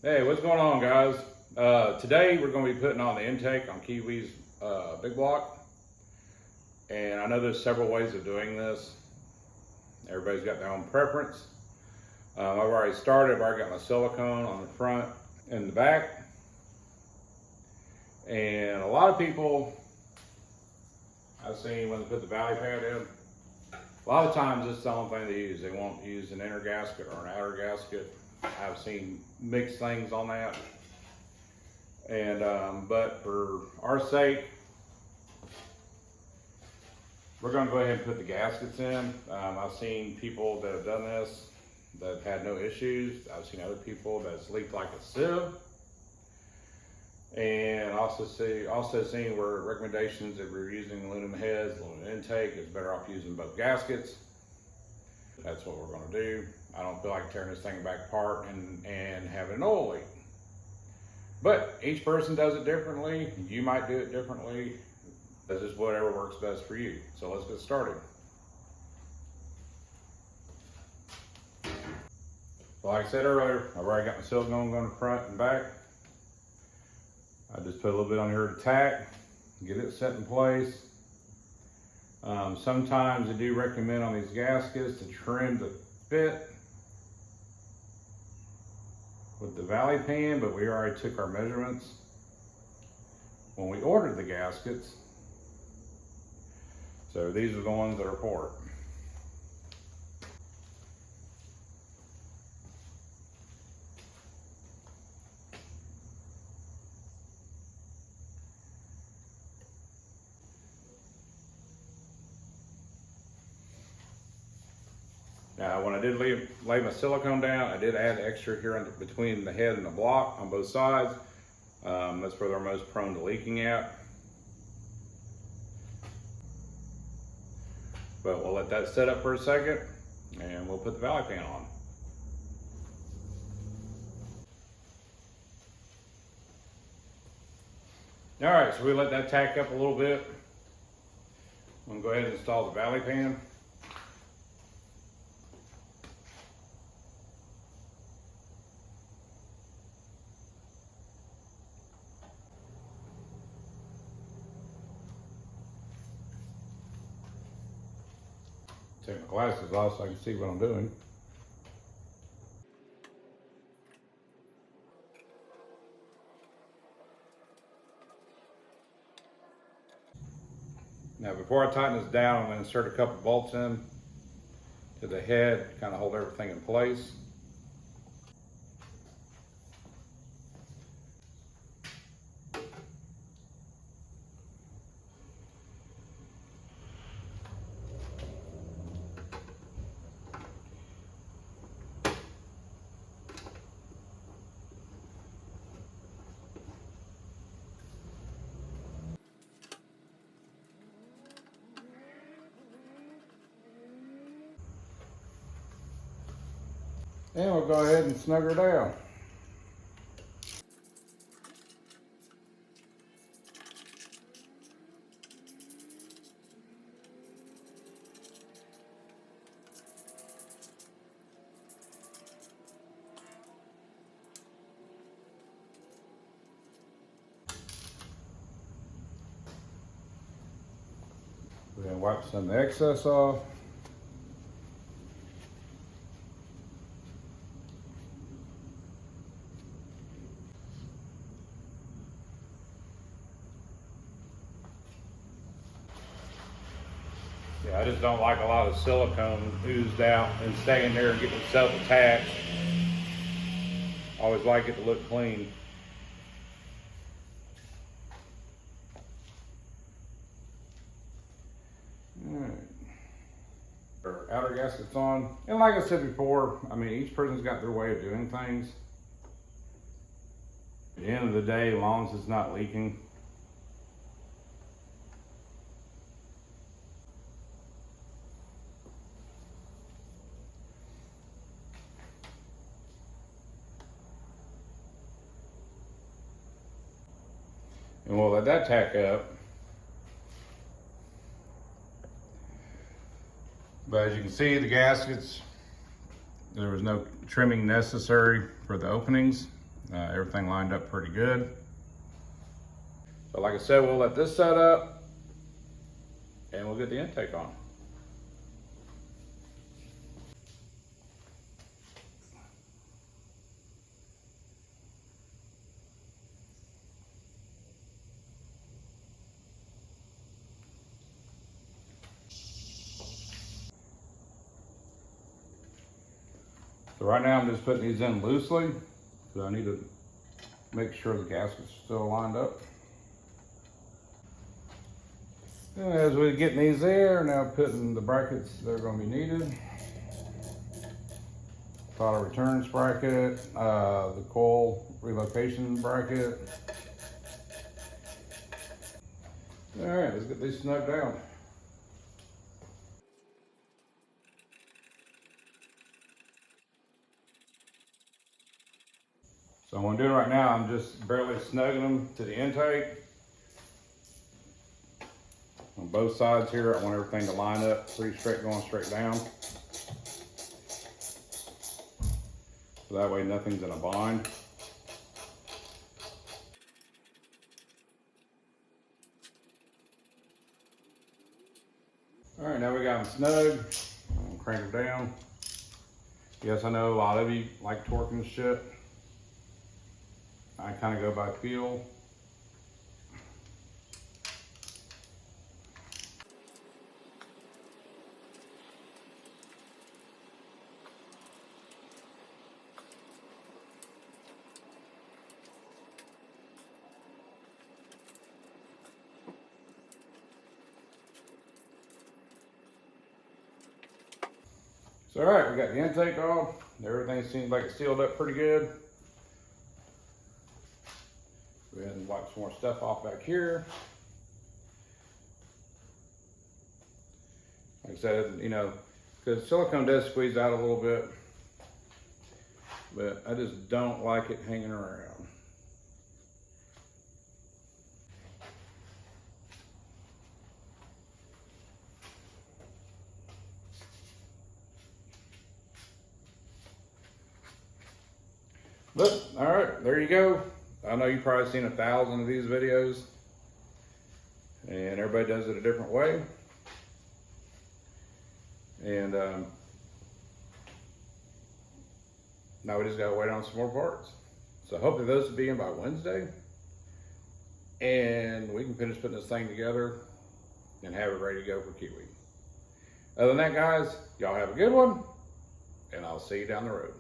Hey, what's going on, guys? Today we're going to be putting on the intake on Kiwi's big block, and I know there's several ways of doing this. Everybody's got their own preference. I've already started. I've already got my silicone on the front and the back, and a lot of people I've seen when they put the valley pad in, a lot of times this is the only thing they use. They won't use an inner gasket or an outer gasket. I've seen mixed things on that. And but for our sake, we're going to go ahead and put the gaskets in. I've seen people that have done this that have had no issues. I've seen other people that's leaked like a sieve. And also seen where recommendations if we're using aluminum heads, aluminum intake, it's better off using both gaskets. That's what we're going to do. I don't feel like tearing this thing back apart and having an oil leak. But each person does it differently. You might do it differently. That's just whatever works best for you. So let's get started. Like I said earlier, I've already got my silicone going to front and back. I just put a little bit on here to tack, get it set in place. Sometimes I do recommend on these gaskets to trim the fit with the valley pan, but we already took our measurements when we ordered the gaskets. So these are the ones that are for it. Now, when I did lay my silicone down, I did add extra here between the head and the block on both sides. That's where they're most prone to leaking at. But we'll let that set up for a second, and we'll put the valley pan on. All right, so we let that tack up a little bit. I'm gonna go ahead and install the valley pan. Take my glasses off so I can see what I'm doing. Now, before I tighten this down, I'm going to insert a couple bolts in to the head, kind of hold everything in place. And we'll go ahead and snug her down. We're going to wipe some of the excess off. Yeah, I just don't like a lot of silicone oozed out and staying there and getting itself attached. I always like it to look clean. Alright. Our outer gasket's on. And like I said before, I mean, each person's got their way of doing things. At the end of the day, as long as it's not leaking, and we'll let that tack up. But as you can see, the gaskets, there was no trimming necessary for the openings. Everything lined up pretty good. So like I said, we'll let this set up and we'll get the intake on. So right now I'm just putting these in loosely because I need to make sure the gasket's still lined up. And as we're getting these there, now putting the brackets that are going to be needed. Throttle returns bracket, the coil relocation bracket. All right, let's get these snugged down. So what I'm doing right now, I'm just barely snugging them to the intake. On both sides here, I want everything to line up pretty straight, going straight down. So that way nothing's in a bind. All right, now we got them snug. I'll crank them down. Yes, I know a lot of you like torquing shit. I kind of go by feel. So, all right, we got the intake off. Everything seems like it's sealed up pretty good. Go ahead and wipe some more stuff off back here. Like I said, you know, because silicone does squeeze out a little bit, but I just don't like it hanging around. But, all right, there you go. I know you've probably seen 1,000 of these videos, and everybody does it a different way. And now we just gotta wait on some more parts. So hopefully those will be in by Wednesday, and we can finish putting this thing together and have it ready to go for Kiwi. Other than that, guys, y'all have a good one, and I'll see you down the road.